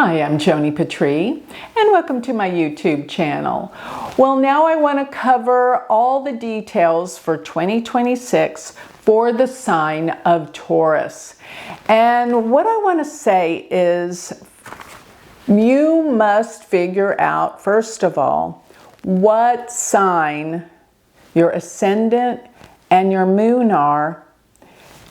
Hi, I'm Joni Patry, and welcome to my YouTube channel. Well, now I want to cover all the details for 2026 for the sign of Taurus. And what I want to say is you must figure out, first of all, what sign your ascendant and your moon are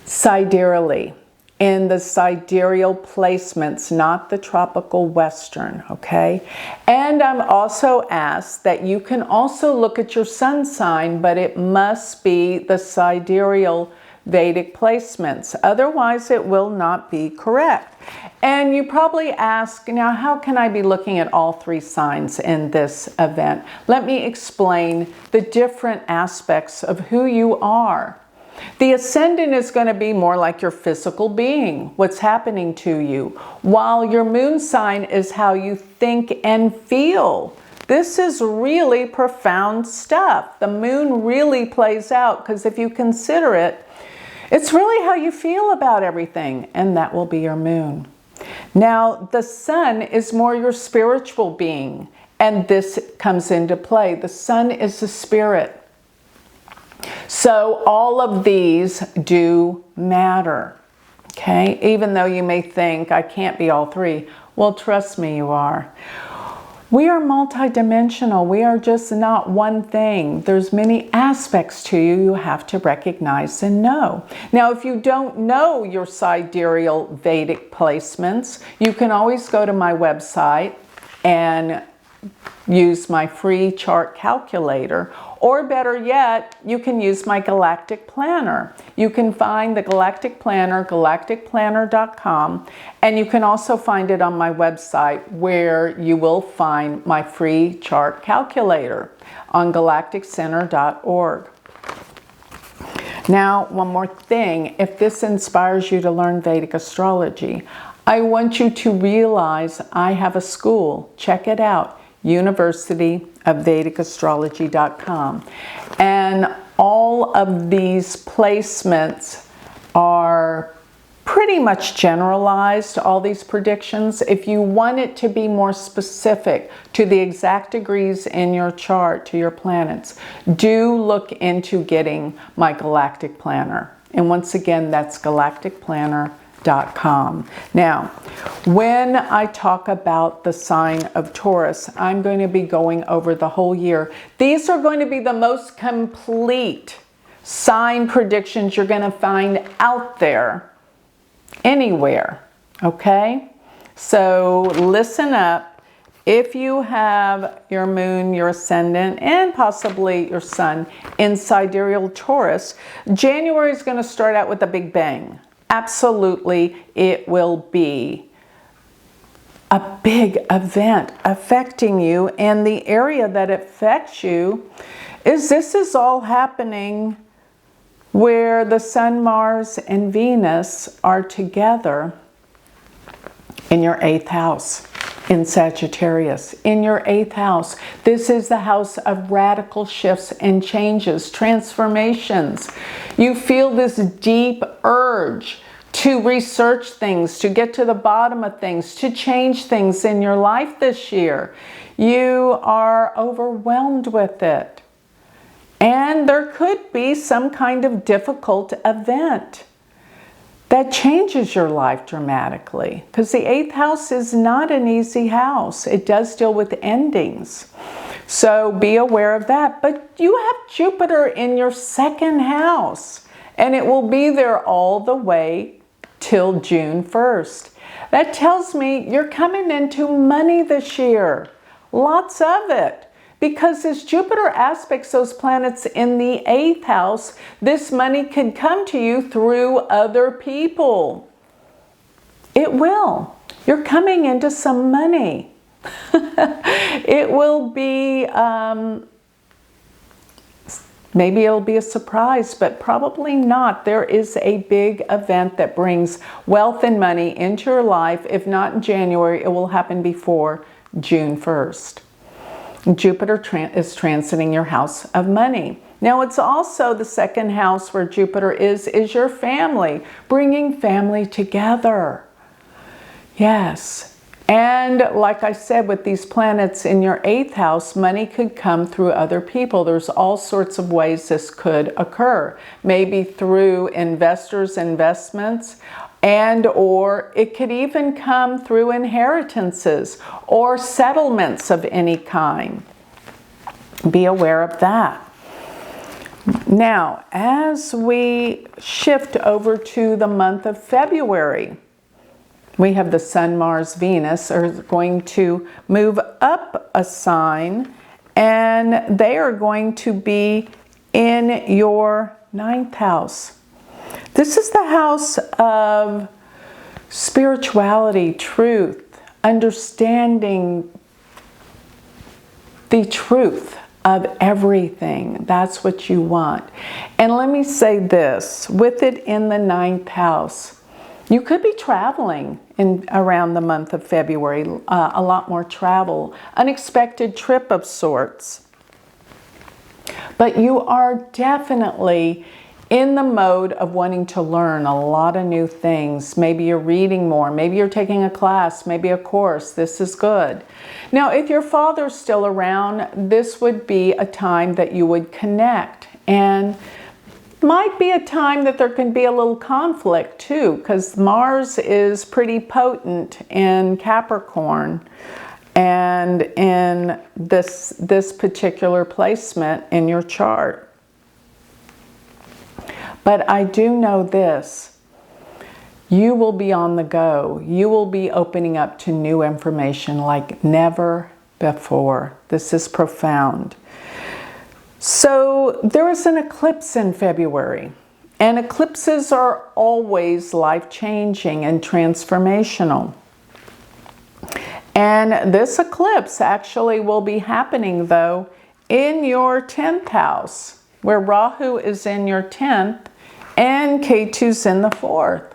sidereally. In the sidereal placements, not the tropical western, okay? And I'm also asked that you can also look at your sun sign, but it must be the sidereal Vedic placements. Otherwise, it will not be correct. And you probably ask, now how can I be looking at all three signs in this event? Let me explain the different aspects of who you are. The ascendant is going to be more like your physical being, what's happening to you, while your moon sign is how you think and feel. This is really profound stuff. The moon really plays out because if you consider it, it's really how you feel about everything, and that will be your moon. Now, the sun is more your spiritual being, and this comes into play. The sun is the spirit. So all of these do matter, okay? Even though you may think, I can't be all three. Well, trust me, you are. We are multidimensional. We are just not one thing. There's many aspects to you you have to recognize and know. Now, if you don't know your sidereal Vedic placements, you can always go to my website and use my free chart calculator, or better yet, you can use my galactic planner. You can find the galactic planner, galacticplanner.com, and you can also find it on my website where you will find my free chart calculator on galacticcenter.org. Now, one more thing, if this inspires you to learn Vedic astrology, I want you to realize I have a school. Check it out. universityofvedicastrology.com, and all of these placements are pretty much generalized, all these predictions. If you want it to be more specific to the exact degrees in your chart, to your planets, do look into getting my galactic planner. And once again, that's galacticplanner.com. Now, when I talk about the sign of Taurus, I'm going to be going over the whole year. These are going to be the most complete sign predictions you're going to find out there, anywhere, okay? So listen up. If you have your moon, your ascendant, and possibly your sun in sidereal Taurus, January is going to start out with a big bang. Absolutely, it will be a big event affecting you, and the area that affects you is this is all happening where the Sun, Mars, and Venus are together in your 8th house, in Sagittarius, in your 8th house. This is the house of radical shifts and changes, transformations. You feel this deep urge to research things, to get to the bottom of things, to change things in your life this year. You are overwhelmed with it. And there could be some kind of difficult event that changes your life dramatically, because the 8th house is not an easy house. It does deal with endings. So be aware of that. But you have Jupiter in your 2nd house, and it will be there all the way till June 1st. That tells me you're coming into money this year. Lots of it. Because as Jupiter aspects those planets in the 8th house, this money can come to you through other people. It will. You're coming into some money. It will be, maybe it'll be a surprise, but probably not. There is a big event that brings wealth and money into your life. If not in January, it will happen before June 1st. Jupiter is transiting your house of money. Now, it's also the 2nd house where Jupiter is your family, bringing family together. Yes, And like I said, with these planets in your 8th house, money could come through other people. There's all sorts of ways this could occur. Maybe through investors' investments, and or it could even come through inheritances or settlements of any kind. Be aware of that. Now, as we shift over to the month of February, we have the Sun, Mars, Venus are going to move up a sign, and they are going to be in your 9th house. This is the house of spirituality, truth, understanding the truth of everything. That's what you want. And let me say this, with it in the 9th house, you could be traveling around the month of February, a lot more travel, unexpected trip of sorts. But you are definitely in the mode of wanting to learn a lot of new things. Maybe you're reading more, maybe you're taking a class, maybe a course. This is good. Now, if your father's still around, this would be a time that you would connect, and might be a time that there can be a little conflict too, because Mars is pretty potent in Capricorn and in this particular placement in your chart. But I do know this, you will be on the go. You will be opening up to new information like never before. This is profound. So there is an eclipse in February, and eclipses are always life-changing and transformational. And this eclipse actually will be happening, though, in your 10th house, where Rahu is in your 10th and Ketu's in the 4th.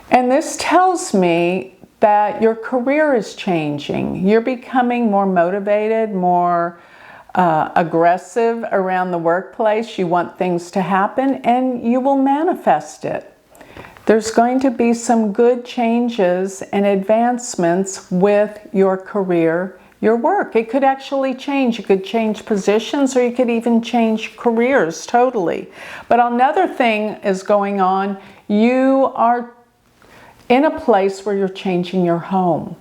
And this tells me that your career is changing. You're becoming more motivated, more aggressive around the workplace. You want things to happen, and you will manifest it. There's going to be some good changes and advancements with your career, your work. It could actually change. You could change positions, or you could even change careers totally. But another thing is going on. You are in a place where you're changing your home.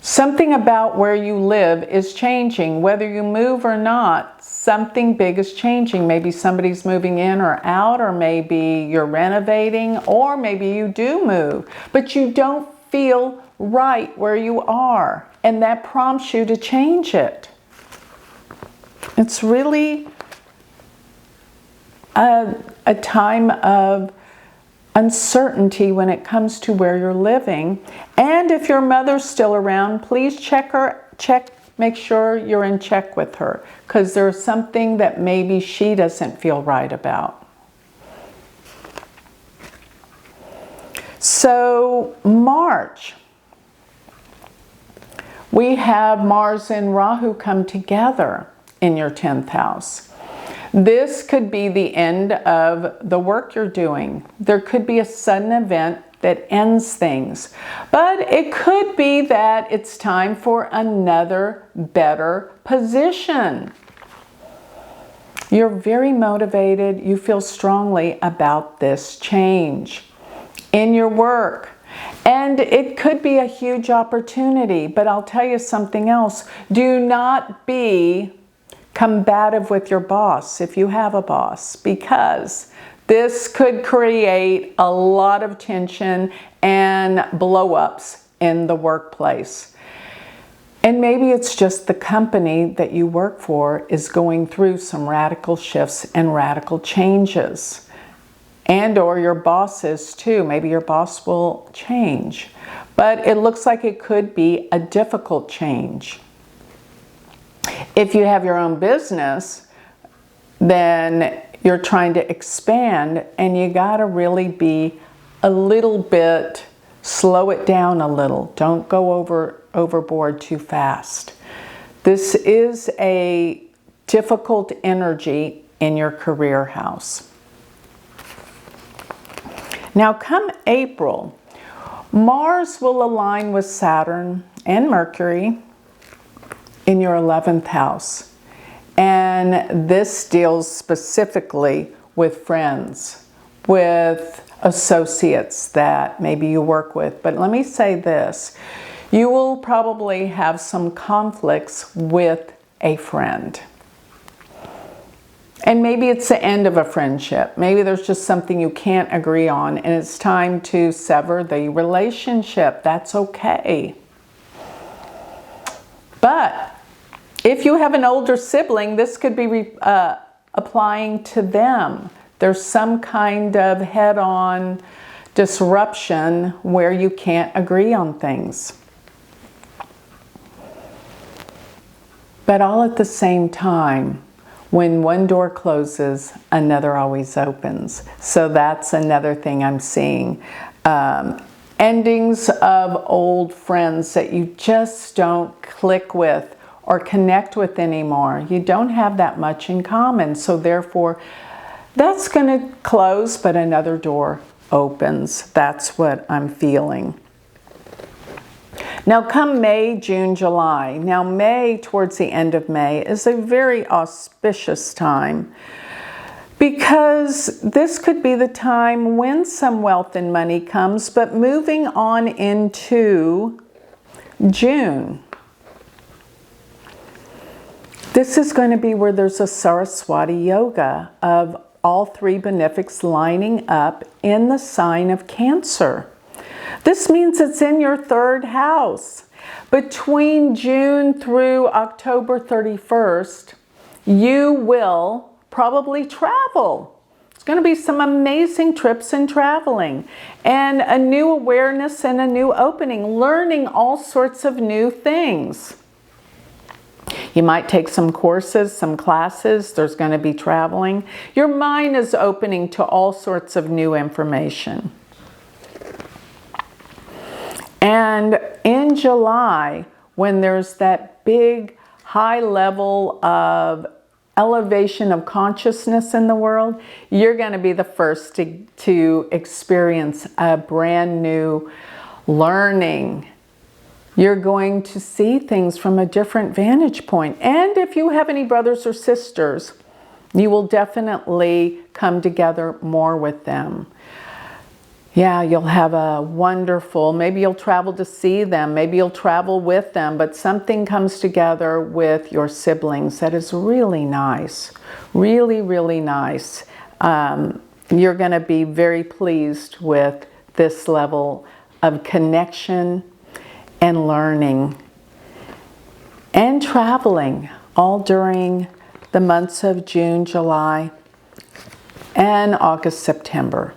Something about where you live is changing. Whether you move or not, something big is changing. Maybe somebody's moving in or out, or maybe you're renovating, or maybe you do move, but you don't feel right where you are, and that prompts you to change it. It's really a time of uncertainty when it comes to where you're living. And if your mother's still around, please make sure you're in check with her, because there's something that maybe she doesn't feel right about. So March, we have Mars and Rahu come together in your 10th house. This could be the end of the work you're doing. There could be a sudden event that ends things. But it could be that it's time for another better position. You're very motivated. You feel strongly about this change in your work. And it could be a huge opportunity. But I'll tell you something else. Do not be combative with your boss if you have a boss, because this could create a lot of tension and blow-ups in the workplace. And maybe it's just the company that you work for is going through some radical shifts and radical changes. And or your boss is too. Maybe your boss will change. But it looks like it could be a difficult change. If you have your own business, then you're trying to expand, and you got to really be a little bit, slow it down a little. Don't go overboard too fast. This is a difficult energy in your career house. Now come April, Mars will align with Saturn and Mercury in your 11th house. And this deals specifically with friends, with associates that maybe you work with. But let me say this, you will probably have some conflicts with a friend. And maybe it's the end of a friendship. Maybe there's just something you can't agree on and it's time to sever the relationship. That's okay. But if you have an older sibling, this could be applying to them. There's some kind of head-on disruption where you can't agree on things. But all at the same time, when one door closes, another always opens. So that's another thing I'm seeing. Endings of old friends that you just don't click with or connect with anymore. You don't have that much in common. So therefore, that's going to close, but another door opens. That's what I'm feeling. Now come May, June, July. Now May, towards the end of May, is a very auspicious time because this could be the time when some wealth and money comes, but moving on into June. This is going to be where there's a Saraswati yoga of all three benefics lining up in the sign of Cancer. This means it's in your 3rd house. Between June through October 31st, you will probably travel. It's going to be some amazing trips and traveling and a new awareness and a new opening, learning all sorts of new things. You might take some courses, some classes. There's going to be traveling. Your mind is opening to all sorts of new information. And in July, when there's that big high level of elevation of consciousness in the world, you're going to be the first to experience a brand new learning. You're going to see things from a different vantage point. And if you have any brothers or sisters, you will definitely come together more with them. Yeah, you'll have a wonderful, maybe you'll travel to see them, maybe you'll travel with them, but something comes together with your siblings that is really nice, really, really nice. You're going to be very pleased with this level of connection and learning and traveling all during the months of June, July, and August, September.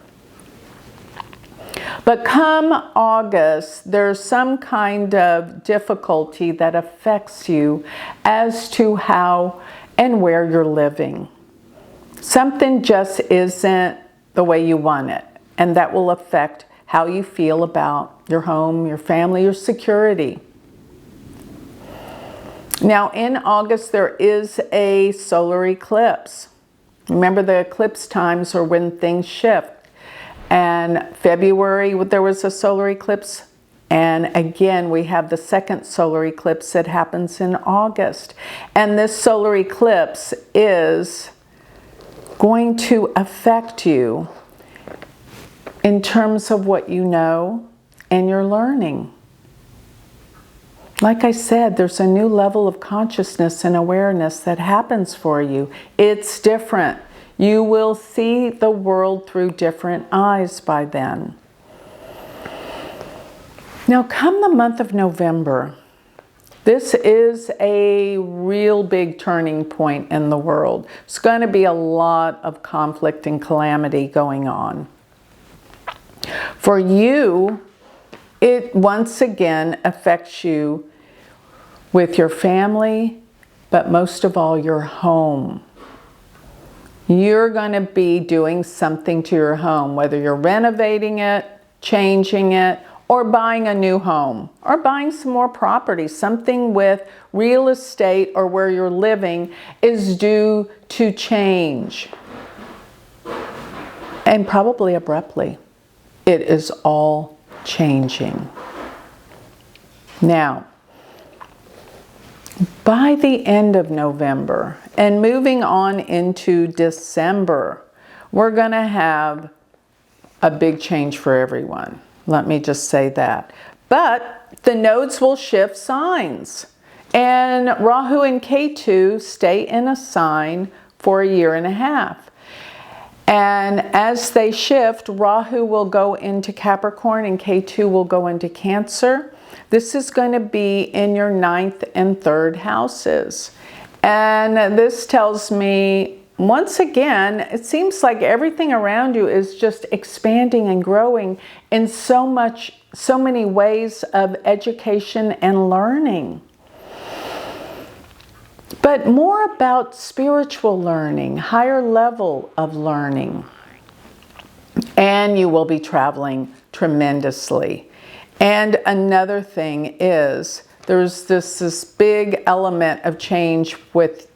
But come August, there's some kind of difficulty that affects you as to how and where you're living. Something just isn't the way you want it, and that will affect how you feel about your home, your family, your security. Now in August, there is a solar eclipse. Remember, the eclipse times are when things shift. And February, there was a solar eclipse. And again, we have the second solar eclipse that happens in August. And this solar eclipse is going to affect you in terms of what you know and you're learning. Like I said, there's a new level of consciousness and awareness that happens for you. It's different. You will see the world through different eyes by then. Now, come the month of November, this is a real big turning point in the world. It's going to be a lot of conflict and calamity going on. For you, it once again affects you with your family, but most of all, your home. You're going to be doing something to your home, whether you're renovating it, changing it, or buying a new home, or buying some more property. Something with real estate or where you're living is due to change. And probably abruptly. It is all changing. Now, by the end of November and moving on into December, we're going to have a big change for everyone. Let me just say that. But the nodes will shift signs. And Rahu and Ketu stay in a sign for a year and a half. And as they shift, Rahu will go into Capricorn and Ketu will go into Cancer. This is going to be in your 9th and 3rd houses. And this tells me, once again, it seems like everything around you is just expanding and growing in so many ways of education and learning. But more about spiritual learning, higher level of learning. And you will be traveling tremendously. And another thing is, there's this big element of change with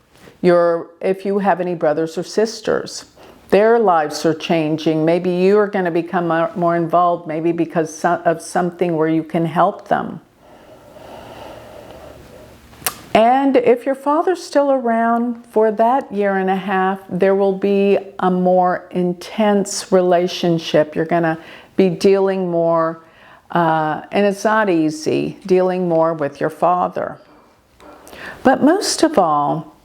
if you have any brothers or sisters. Their lives are changing. Maybe you are going to become more involved, maybe because of something where you can help them. And if your father's still around for that year and a half, there will be a more intense relationship. You're going to be dealing more, and it's not easy, dealing more with your father. But most of all,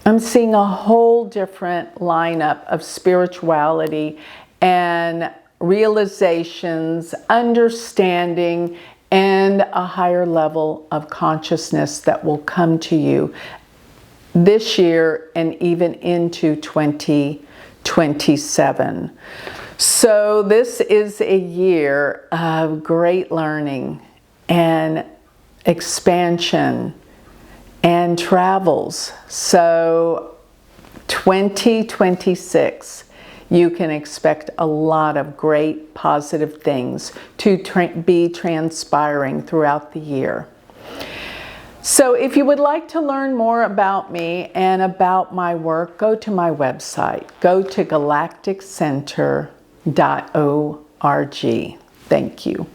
I'm seeing a whole different lineup of spirituality and realizations, understanding, and a higher level of consciousness that will come to you this year and even into 2027. So this is a year of great learning and expansion and travels. So 2026, you can expect a lot of great positive things to be transpiring throughout the year. So if you would like to learn more about me and about my work, go to my website. Go to galacticcenter.org. Thank you.